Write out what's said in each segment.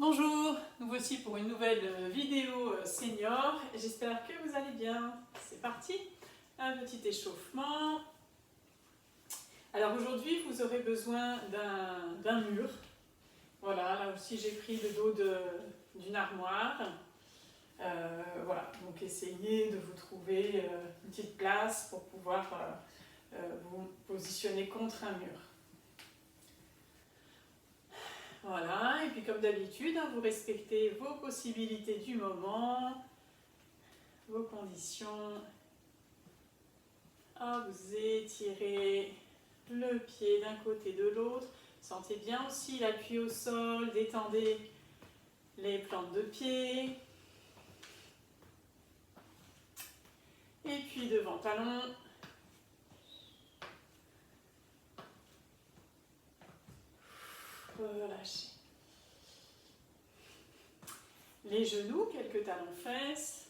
Bonjour, nous voici pour une nouvelle vidéo senior. J'espère que vous allez bien. C'est parti, un petit échauffement. Alors aujourd'hui, vous aurez besoin d'un mur. Voilà, là aussi j'ai pris le dos d'une armoire. Voilà, donc essayez de vous trouver une petite place pour pouvoir vous positionner contre un mur. Voilà, et puis comme d'habitude, vous respectez vos possibilités du moment, vos conditions. Vous étirez le pied d'un côté et de l'autre. Sentez bien aussi l'appui au sol, détendez les plantes de pied. Et puis devant talon. Relâchez. Les genoux, quelques talons fesses.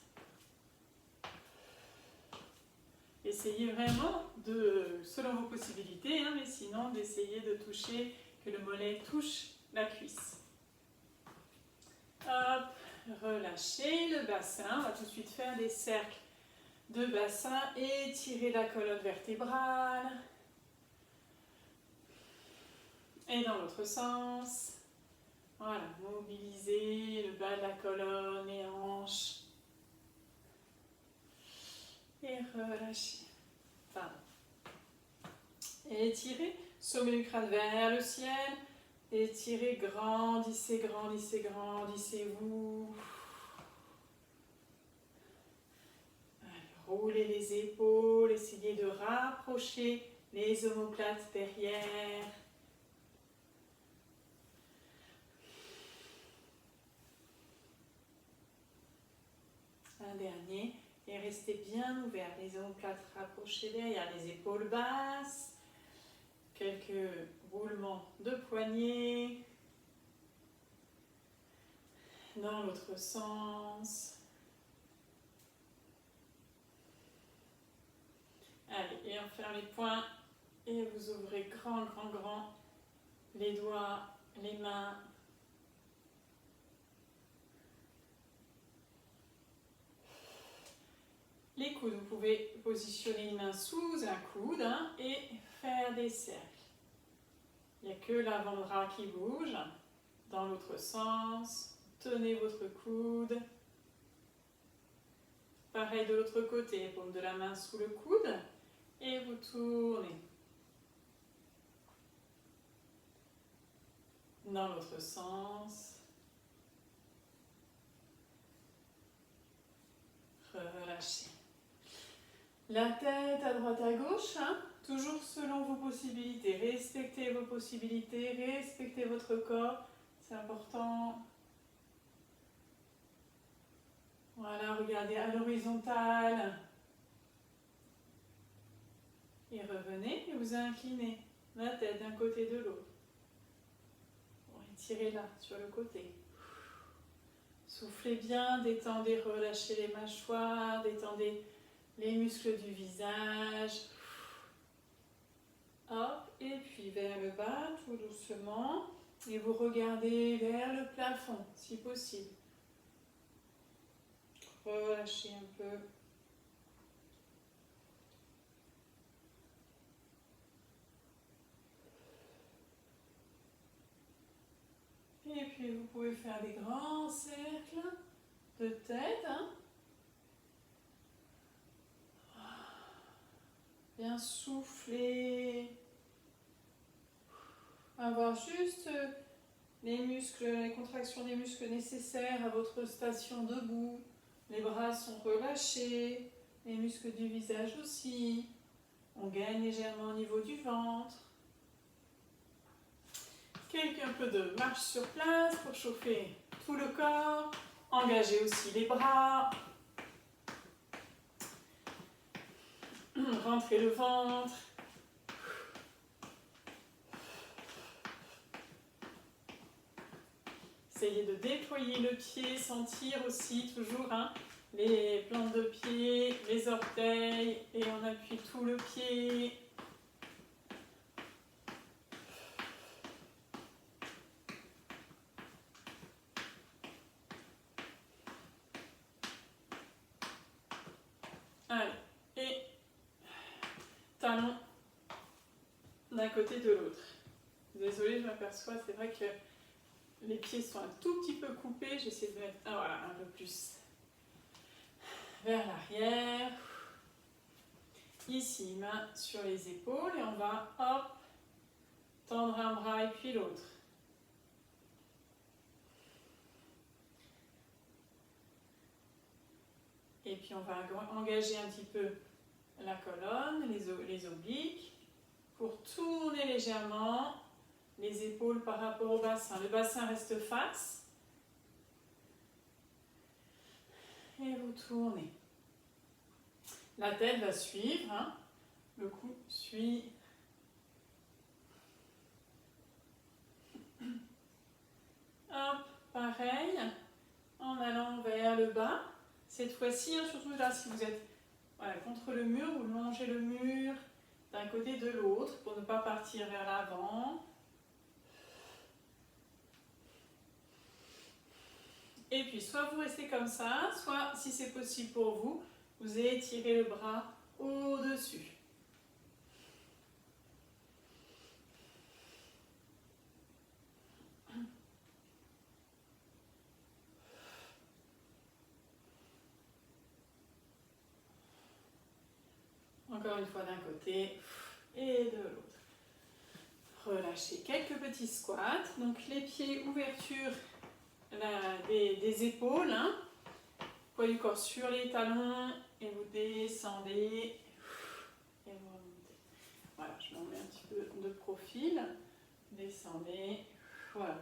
Essayez vraiment selon vos possibilités, mais sinon d'essayer de toucher, que le mollet touche la cuisse. Hop, relâchez le bassin. On va tout de suite faire des cercles de bassin. Étirez la colonne vertébrale. Et dans l'autre sens. Voilà, mobilisez le bas de la colonne, les hanches. Et relâchez. Pardon. Étirez, sommet du crâne vers le ciel. Étirez, grandissez, grandissez, grandissez-vous. Roulez les épaules, essayez de rapprocher les omoplates derrière. Un dernier. Et restez bien ouvert, les omoplates rapprochées derrière, les épaules basses. Quelques roulements de poignets. Dans l'autre sens. Allez, et on ferme les poings. Et vous ouvrez grand, grand, grand les doigts, les mains. Les coudes, vous pouvez positionner une main sous un coude et faire des cercles. Il n'y a que l'avant-bras qui bouge. Dans l'autre sens, tenez votre coude. Pareil de l'autre côté, paume de la main sous le coude et vous tournez. Dans l'autre sens. Relâchez. La tête à droite à gauche, toujours selon vos possibilités. Respectez vos possibilités, respectez votre corps, c'est important. Voilà, regardez à l'horizontale. Et revenez et vous inclinez la tête d'un côté et de l'autre. Étirez là, sur le côté. Soufflez bien, détendez, relâchez les mâchoires, détendez les muscles du visage. Hop, et puis vers le bas, tout doucement. Et vous regardez vers le plafond, si possible. Relâchez un peu. Et puis vous pouvez faire des grands cercles de tête. Bien souffler. Avoir juste les muscles, les contractions des muscles nécessaires à votre station debout. Les bras sont relâchés, les muscles du visage aussi. On gagne légèrement au niveau du ventre. Un peu de marche sur place pour chauffer tout le corps. Engagez aussi les bras. Rentrez le ventre. Essayez de déployer le pied, sentir aussi toujours les plantes de pied, les orteils, et on appuie tout le pied. côté de l'autre. Désolée, je m'aperçois, c'est vrai que les pieds sont un tout petit peu coupés. J'essaie de mettre voilà, un peu plus vers l'arrière. Ici, main sur les épaules et on va hop, tendre un bras et puis l'autre. Et puis on va engager un petit peu la colonne, les obliques, pour tourner légèrement les épaules par rapport au bassin. Le bassin reste face. Et vous tournez. La tête va suivre, hein. Le cou suit. Hop, pareil, en allant vers le bas. Cette fois-ci, hein, surtout là, si vous êtes voilà, contre le mur, vous longez le mur d'un côté de l'autre pour ne pas partir vers l'avant. Et puis, soit vous restez comme ça, soit, si c'est possible pour vous, vous étirez le bras au-dessus. Encore une fois d'un côté et de l'autre. Relâchez quelques petits squats. Donc les pieds, ouverture des épaules. Hein. Poids du corps sur les talons et vous descendez et vous remontez. Voilà, je m'en mets un petit peu de profil. Descendez. Voilà.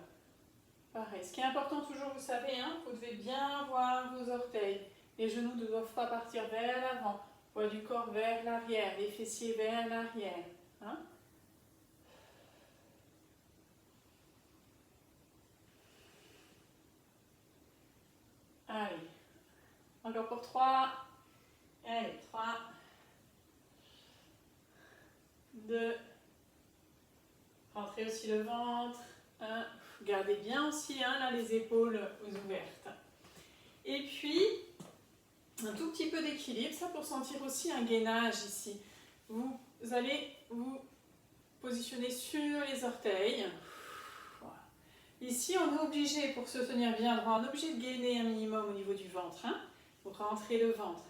Pareil. Ce qui est important toujours, vous savez, hein, vous devez bien voir vos orteils. Les genoux ne doivent pas partir vers l'avant. Poids du corps vers l'arrière, les fessiers vers l'arrière. Hein? Allez. Encore pour 3. Allez, 3. 2. Rentrez aussi le ventre. 1. Gardez bien aussi hein, là, les épaules ouvertes. Et puis, un tout petit peu d'équilibre, ça pour sentir aussi un gainage ici. Vous allez vous positionner sur les orteils. Voilà. Ici, on est obligé, pour se tenir bien droit, on est obligé de gainer un minimum au niveau du ventre, hein, pour rentrer le ventre.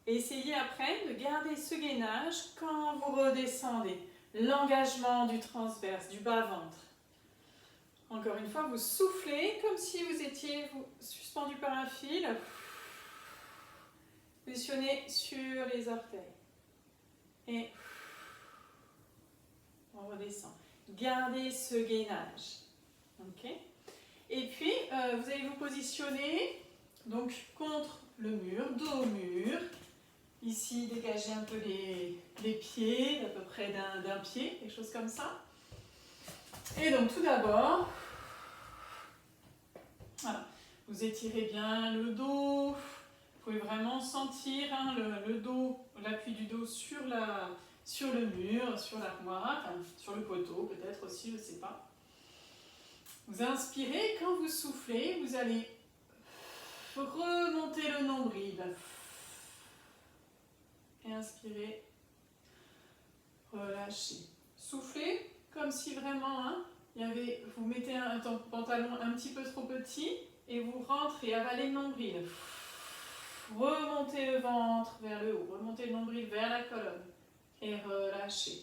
Et essayez après de garder ce gainage quand vous redescendez. L'engagement du transverse, du bas-ventre. Encore une fois, vous soufflez comme si vous étiez suspendu par un fil. Positionnez sur les orteils. Et on redescend. Gardez ce gainage. Okay. Et puis, vous allez vous positionner donc, contre le mur, dos au mur. Ici, dégagez un peu les pieds, à peu près d'un pied, quelque chose comme ça. Et donc, tout d'abord, voilà, vous étirez bien le dos. Vous pouvez vraiment sentir hein, le dos, l'appui du dos sur le mur, sur l'armoire, enfin, sur le poteau peut-être aussi, je ne sais pas. Vous inspirez, quand vous soufflez, vous allez remonter le nombril. Et inspirez, relâchez. Soufflez comme si vraiment, hein, vous mettez un pantalon un petit peu trop petit et vous rentrez, avalez le nombril. Remontez le ventre vers le haut, remontez le nombril vers la colonne et relâchez.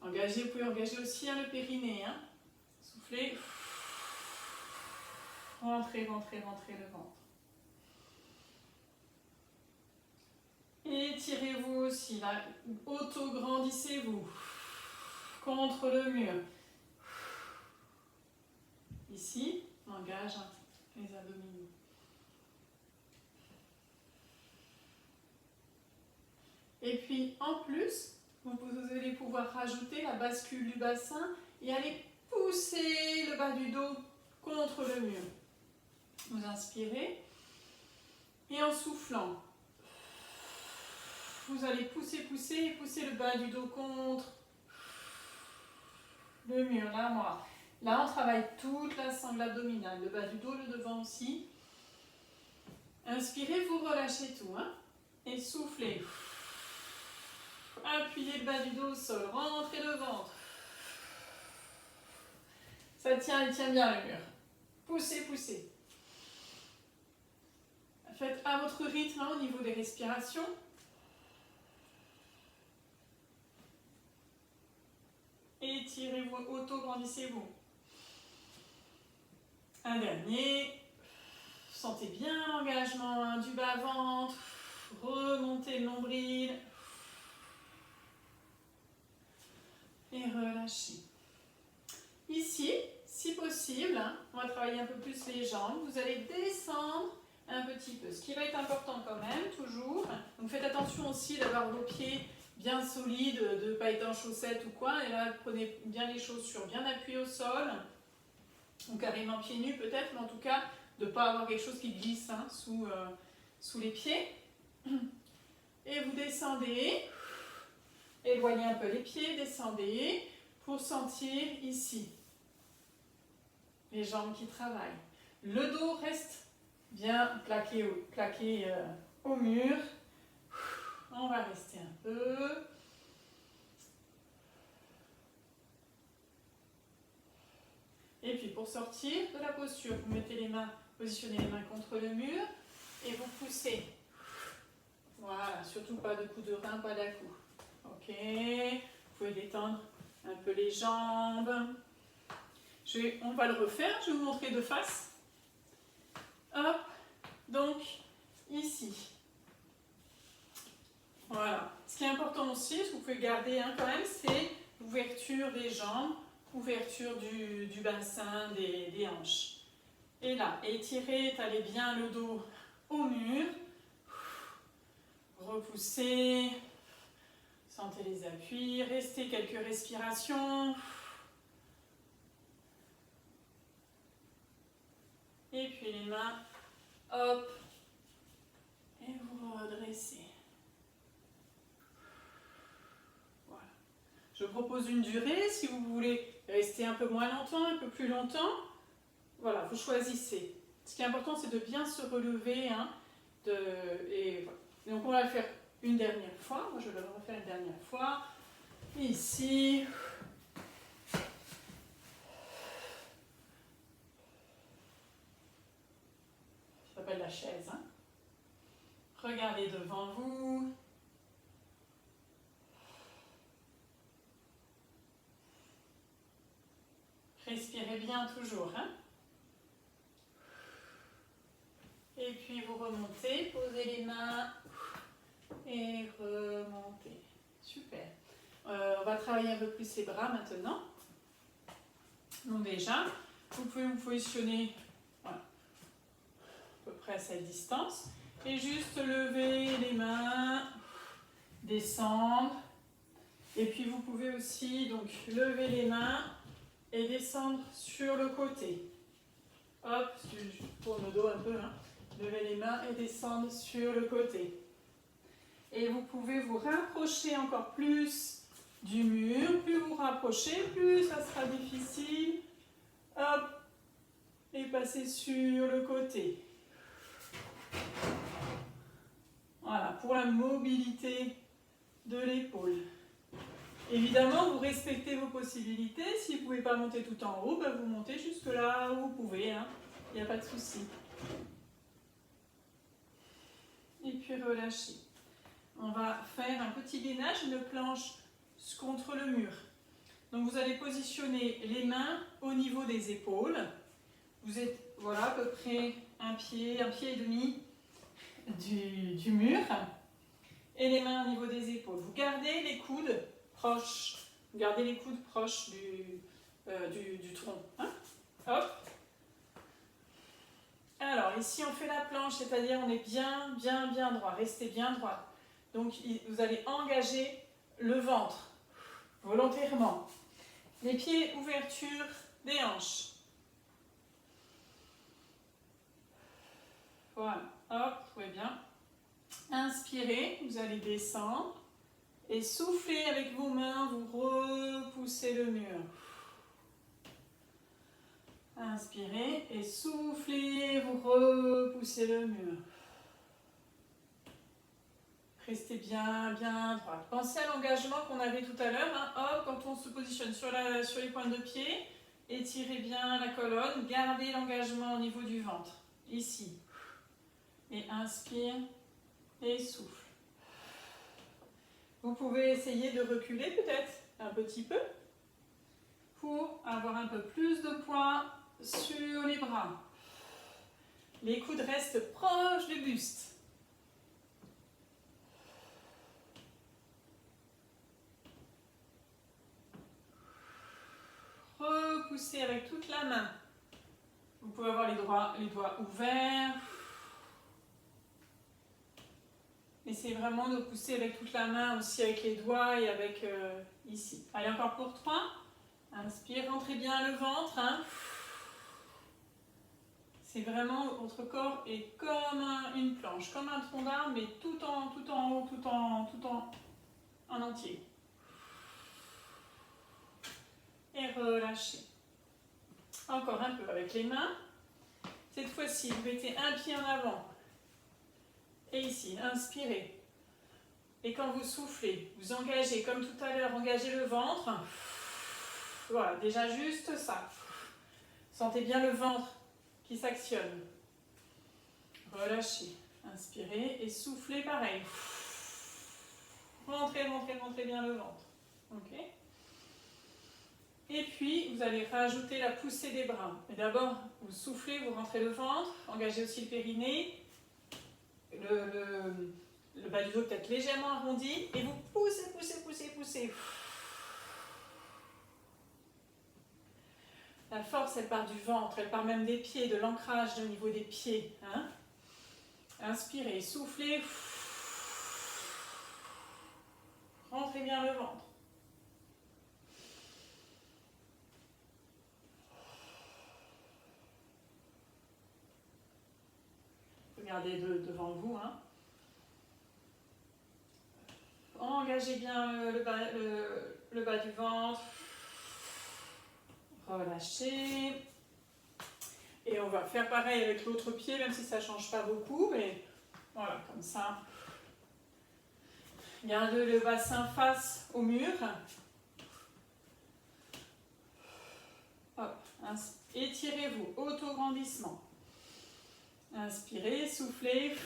Engagez, vous pouvez engager aussi hein, le périnée. Hein. Soufflez. Rentrez, rentrez, rentrez le ventre. Étirez-vous aussi, là, auto-grandissez-vous contre le mur. Ici, on engage les abdominaux. Et puis, en plus, vous allez pouvoir rajouter la bascule du bassin et aller pousser le bas du dos contre le mur. Vous inspirez et en soufflant, vous allez pousser, pousser et pousser le bas du dos contre le mur, l'armoire. Là, on travaille toute la sangle abdominale, le bas du dos, le devant aussi. Inspirez, vous relâchez tout. Hein, et soufflez. Appuyez le bas du dos au sol, rentrez le ventre. Ça tient, il tient bien le mur. Poussez, poussez. Faites à votre rythme au niveau des respirations. Étirez-vous, auto-grandissez-vous. Un dernier. Sentez bien l'engagement du bas-ventre. Remontez le nombril. Et relâchez. Ici, si possible, on va travailler un peu plus les jambes. Vous allez descendre un petit peu. Ce qui va être important quand même, toujours. Donc faites attention aussi d'avoir vos pieds bien solides, de ne pas être en chaussettes ou quoi. Et là, prenez bien les chaussures bien appuyées au sol. Ou carrément pieds nus peut-être, mais en tout cas, de ne pas avoir quelque chose qui glisse sous les pieds. Et vous descendez. Éloignez un peu les pieds, descendez pour sentir ici les jambes qui travaillent. Le dos reste bien plaqué au mur. On va rester un peu. Et puis pour sortir de la posture, vous mettez les mains, positionnez les mains contre le mur et vous poussez. Voilà, surtout pas de coup de rein, pas d'à-coup. Ok, vous pouvez détendre un peu les jambes. On va le refaire, je vais vous montrer de face. Hop, donc ici. Voilà. Ce qui est important aussi, ce que vous pouvez garder quand même, c'est l'ouverture des jambes, ouverture du bassin, des hanches. Et là, étirez, étalez bien le dos au mur. Repoussez. Sentez les appuis. Restez quelques respirations. Et puis les mains, hop, et vous redressez. Voilà. Je propose une durée, si vous voulez rester un peu moins longtemps, un peu plus longtemps, voilà, vous choisissez. Ce qui est important, c'est de bien se relever. Et voilà. Donc on va le faire une dernière fois. Moi, je vais le refaire une dernière fois. Ici. Ça s'appelle la chaise. Regardez devant vous. Respirez bien toujours. Et puis vous remontez, posez les mains et remontez. Super. On va travailler un peu plus les bras maintenant. Donc déjà, vous pouvez vous positionner voilà, à peu près à cette distance. Et juste lever les mains, descendre. Et puis vous pouvez aussi donc lever les mains et descendre sur le côté. Hop, je tourne le dos un peu. Levez les mains et descendre sur le côté. Et vous pouvez vous rapprocher encore plus du mur. Plus vous rapprochez, plus ça sera difficile. Hop, et passer sur le côté. Voilà, pour la mobilité de l'épaule. Évidemment, vous respectez vos possibilités. Si vous ne pouvez pas monter tout en haut, vous montez jusque là où vous pouvez. Il n'y a pas de souci. Et puis relâchez. On va faire un petit gainage, une planche contre le mur. Donc vous allez positionner les mains au niveau des épaules. Vous êtes voilà, à peu près un pied et demi du mur. Et les mains au niveau des épaules. Vous gardez les coudes proches. Vous gardez les coudes proches du tronc. Hop. Alors ici on fait la planche, c'est-à-dire on est bien droit. Restez bien droit. Donc vous allez engager le ventre volontairement. Les pieds, ouverture des hanches. Voilà, hop, trouvez bien. Inspirez, vous allez descendre. Et soufflez avec vos mains, vous repoussez le mur. Inspirez et soufflez, vous repoussez le mur. Restez bien, bien droit. Pensez à l'engagement qu'on avait tout à l'heure. Hein. Hop, quand on se positionne sur les pointes de pied, étirez bien la colonne. Gardez l'engagement au niveau du ventre. Ici. Et inspire et souffle. Vous pouvez essayer de reculer peut-être un petit peu pour avoir un peu plus de poids sur les bras. Les coudes restent proches du buste. Repoussez avec toute la main. Vous pouvez avoir les doigts ouverts. Essayez vraiment de pousser avec toute la main, aussi avec les doigts et avec ici. Allez, encore pour 3. Inspire, rentrez bien le ventre. Hein. C'est vraiment, votre corps est comme une planche, comme un tronc d'arbre, mais tout en haut, tout en entier. Et relâchez. Encore un peu avec les mains. Cette fois-ci, vous mettez un pied en avant. Et ici, inspirez. Et quand vous soufflez, vous engagez, comme tout à l'heure, engagez le ventre. Voilà, déjà juste ça. Sentez bien le ventre qui s'actionne. Relâchez. Inspirez et soufflez pareil. Rentrez, rentrez, rentrez bien le ventre. Ok ? Et puis, vous allez rajouter la poussée des bras. Et d'abord, vous soufflez, vous rentrez le ventre, engagez aussi le périnée, le bas du dos peut-être légèrement arrondi, et vous poussez, poussez, poussez, poussez. La force, elle part du ventre, elle part même des pieds, de l'ancrage au niveau des pieds. Hein. Inspirez, soufflez. Rentrez bien le ventre. Regardez devant vous. Hein. Engagez bien le bas du ventre. Relâchez. Et on va faire pareil avec l'autre pied, même si ça ne change pas beaucoup. Mais voilà, comme ça. Gardez le bassin face au mur. Hop, étirez-vous, auto-grandissement. Inspirez, soufflez,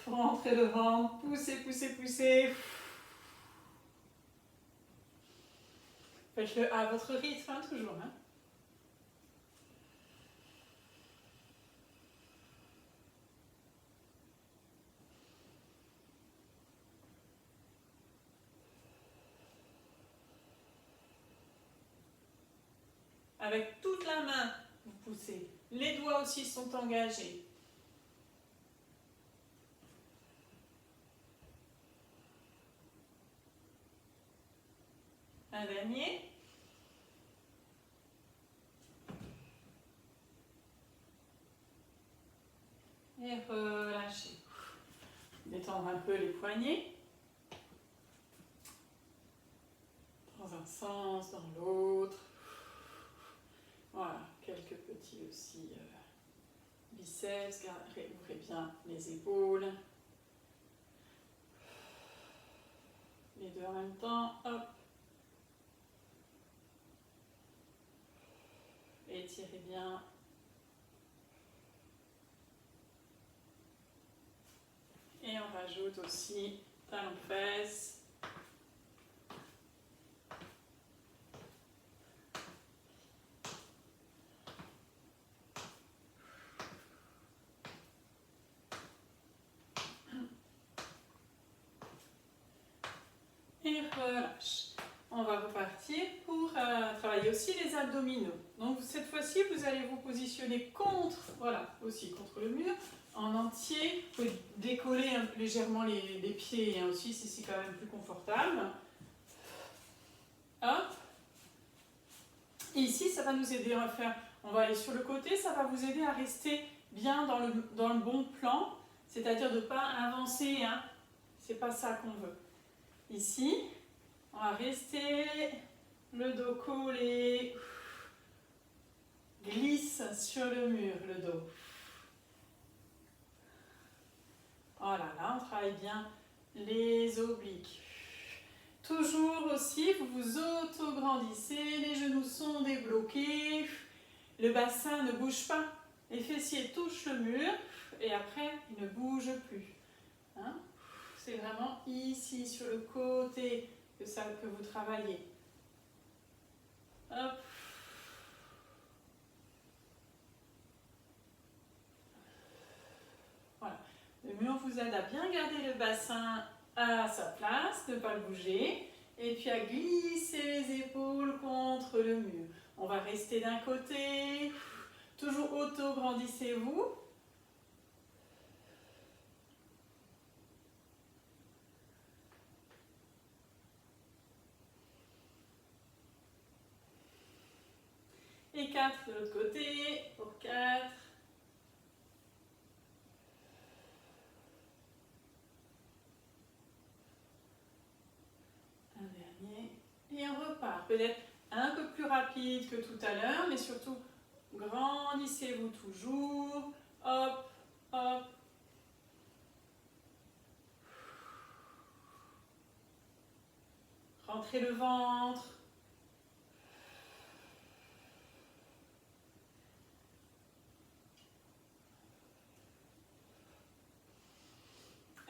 rentrez le ventre, poussez, poussez, poussez. Faites-le à votre rythme, hein, toujours. Hein. Avec toute la main, vous poussez. Les doigts aussi sont engagés. Un dernier. Et relâchez. Détendre un peu les poignets. Dans un sens, dans l'autre. Voilà, quelques petits aussi biceps. Ouvrez bien les épaules. Les deux en même temps. Hop. Étirez bien. Et on rajoute aussi talons-fesses. Et relâche. On va repartir pour travailler aussi les abdominaux. Donc cette fois-ci, vous allez vous positionner contre le mur, en entier. Vous pouvez décoller légèrement les pieds aussi, si c'est quand même plus confortable. Hop. Et ici, ça va nous aider à faire, on va aller sur le côté, ça va vous aider à rester bien dans le bon plan, c'est-à-dire de ne pas avancer, hein. C'est pas ça qu'on veut. Ici, on va rester le dos collé, glisse sur le mur, le dos. Voilà, là on travaille bien les obliques. Toujours aussi, vous vous auto-grandissez, les genoux sont débloqués, le bassin ne bouge pas, les fessiers touchent le mur et après, ils ne bougent plus. Hein? C'est vraiment ici, sur le côté, que vous travaillez. Hop. Voilà. Le mur vous aide à bien garder le bassin à sa place, ne pas le bouger, et puis à glisser les épaules contre le mur. On va rester d'un côté, toujours auto-grandissez-vous. Et 4 de l'autre côté, pour 4. Un dernier. Et on repart. Peut-être un peu plus rapide que tout à l'heure, mais surtout, grandissez-vous toujours. Hop, hop. Rentrez le ventre.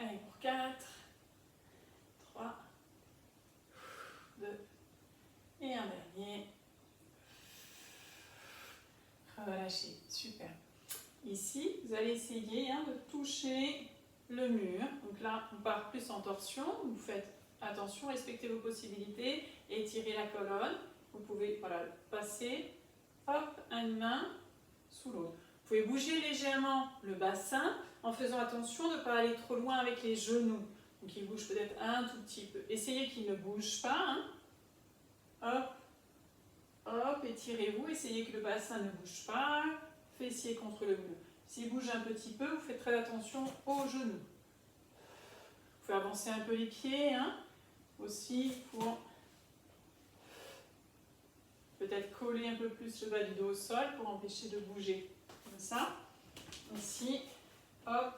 Allez, pour 4, 3, 2, et un dernier. Relâchez, super. Ici, vous allez essayer de toucher le mur. Donc là, on part plus en torsion. Vous faites attention, respectez vos possibilités, étirez la colonne. Vous pouvez passer, hop, une main sous l'autre. Vous pouvez bouger légèrement le bassin en faisant attention de ne pas aller trop loin avec les genoux. Donc ils bougent peut-être un tout petit peu. Essayez qu'ils ne bougent pas. Hop, hop, étirez-vous, essayez que le bassin ne bouge pas. Fessiers contre le mur. S'il bouge un petit peu, vous faites très attention aux genoux. Vous pouvez avancer un peu les pieds, aussi pour peut-être coller un peu plus le bas du dos au sol pour empêcher de bouger. Comme ça. Ici, hop,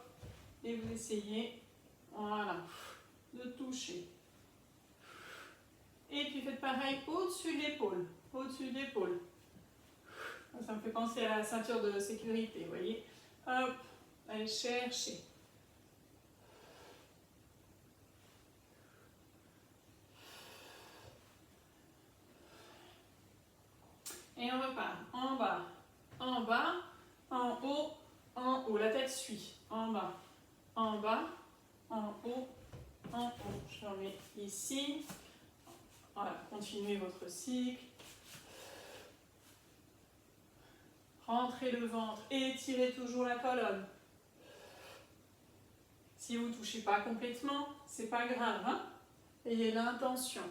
et vous essayez, voilà, de toucher. Et puis faites pareil au-dessus de l'épaule, au-dessus de l'épaule. Ça me fait penser à la ceinture de sécurité, vous voyez. Hop, allez chercher. Et on repart. En bas, en bas, en haut, en haut. La tête suit. En bas, en bas, en haut, en haut. Je remets ici. Voilà, continuez votre cycle. Rentrez le ventre, étirez toujours la colonne. Si vous ne touchez pas complètement, c'est pas grave. Ayez l'intention.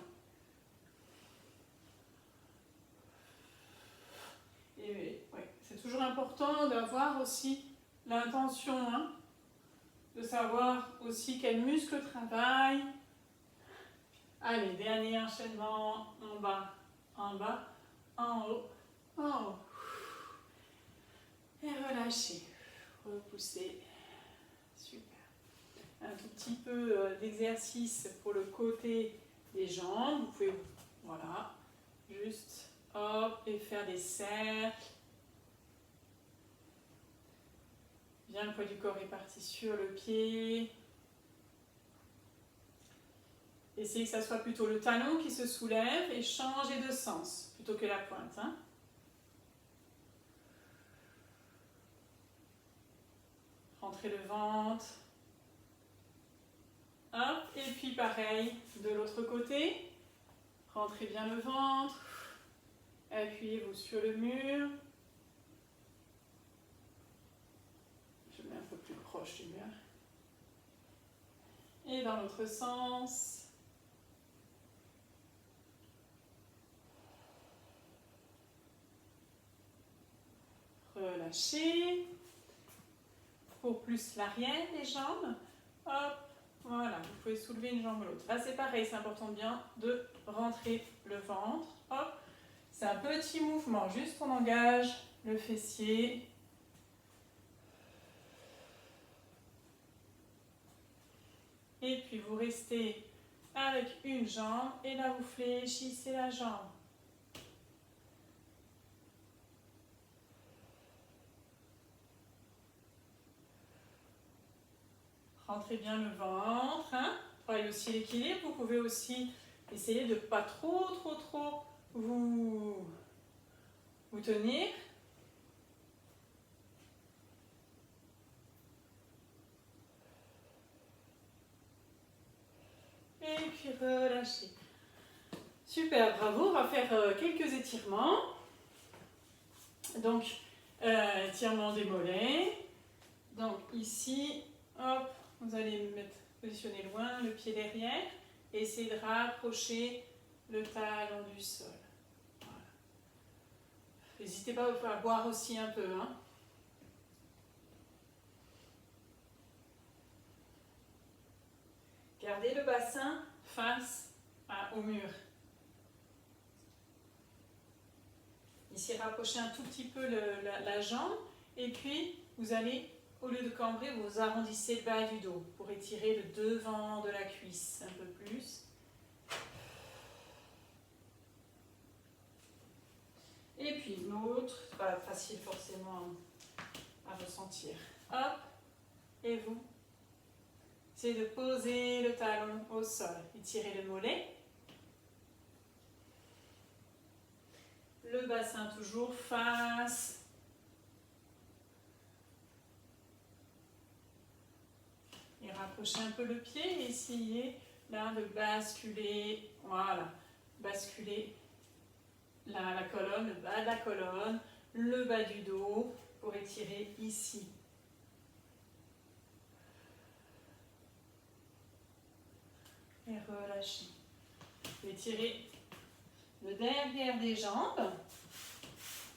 Et ouais, c'est toujours important d'avoir aussi l'intention, de savoir aussi quel muscle travaille. Allez, dernier enchaînement, en bas, en haut, en haut. Et relâchez, repoussez. Super. Un tout petit peu d'exercice pour le côté des jambes. Vous pouvez, voilà, juste hop, et faire des cercles. Bien, le poids du corps est parti sur le pied. Essayez que ça soit plutôt le talon qui se soulève et changez de sens plutôt que la pointe. Rentrez le ventre. Hop, et puis pareil de l'autre côté. Rentrez bien le ventre. Appuyez-vous sur le mur. Je mets un peu plus proche du mur. Et dans l'autre sens. Relâchez. Pour plus l'arrière des jambes. Hop, voilà, vous pouvez soulever une jambe ou l'autre. Là, c'est pareil, c'est important bien de rentrer le ventre. Hop, c'est un petit mouvement, juste on engage le fessier. Et puis vous restez avec une jambe et là vous fléchissez la jambe. Rentrez bien le ventre, hein. Travaillez aussi l'équilibre. Vous pouvez aussi essayer de ne pas trop vous tenir. Et puis relâchez. Super, bravo. On va faire quelques étirements. Donc, étirement des mollets. Donc ici, hop, vous allez positionner loin le pied derrière et essayer de rapprocher le talon du sol. Voilà. N'hésitez pas à boire aussi un peu, hein. Gardez le bassin face au mur. Ici, rapprochez un tout petit peu la jambe et puis vous allez, au lieu de cambrer, vous arrondissez le bas du dos pour étirer le devant de la cuisse un peu plus. Et puis l'autre, c'est pas facile forcément à ressentir. Hop, et vous. C'est de poser le talon au sol. Étirez le mollet. Le bassin toujours face. Et rapprochez un peu le pied et essayez là de basculer. Voilà, basculer la colonne, le bas de la colonne, le bas du dos pour étirer ici. Et relâchez. Étirez le derrière des jambes.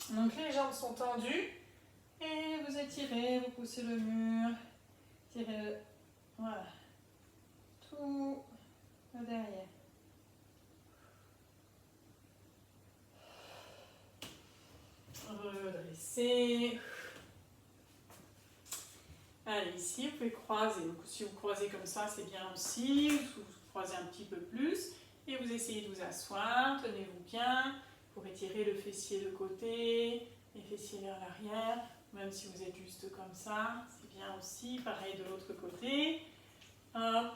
Donc les jambes sont tendues. Et vous étirez, vous poussez le mur. Tirez le... Voilà. Tout le derrière. Redressez. Allez, ici, vous pouvez croiser. Donc, si vous croisez comme ça, c'est bien aussi. Vous croisez un petit peu plus. Et vous essayez de vous asseoir. Tenez-vous bien pour étirer le fessier de côté, les fessiers vers l'arrière. Même si vous êtes juste comme ça, c'est bien aussi. Pareil de l'autre côté. Hop.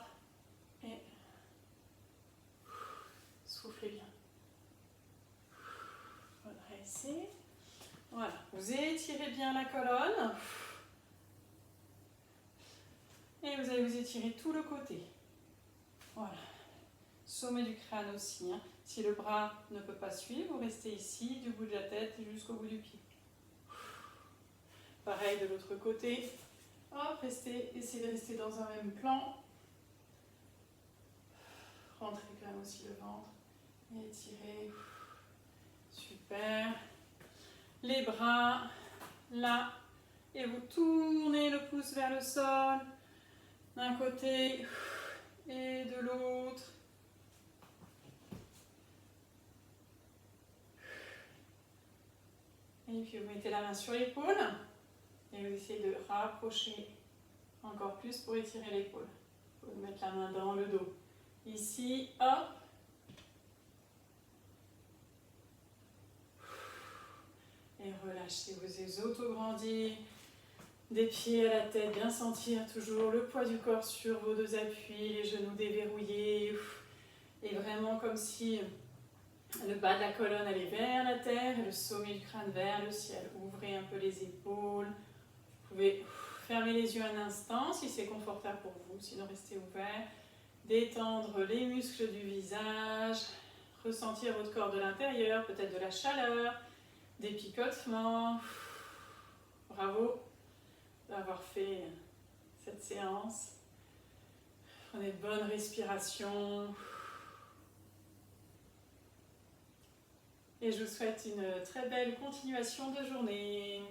Et soufflez bien. Redressez. Voilà. Vous étirez bien la colonne. Et vous allez vous étirer tout le côté. Voilà. Sommet du crâne aussi. Hein. Si le bras ne peut pas suivre, vous restez ici, du bout de la tête jusqu'au bout du pied. Pareil de l'autre côté. Hop, essayez de rester dans un même plan. Rentrez quand même aussi le ventre. Et étirez. Super. Les bras là. Et vous tournez le pouce vers le sol. D'un côté et de l'autre. Et puis vous mettez la main sur l'épaule et vous essayez de rapprocher encore plus pour étirer l'épaule. Vous mettre la main dans le dos. Ici, hop. Et relâchez vos autograndis. Des pieds à la tête, bien sentir toujours le poids du corps sur vos deux appuis, les genoux déverrouillés. Et vraiment comme si le bas de la colonne allait vers la terre et le sommet du crâne vers le ciel. Ouvrez un peu les épaules. Vous pouvez fermer les yeux un instant si c'est confortable pour vous, sinon restez ouvert. Détendre les muscles du visage. Ressentir votre corps de l'intérieur, peut-être de la chaleur, des picotements. Bravo d'avoir fait cette séance. Prenez de bonnes respirations. Et je vous souhaite une très belle continuation de journée.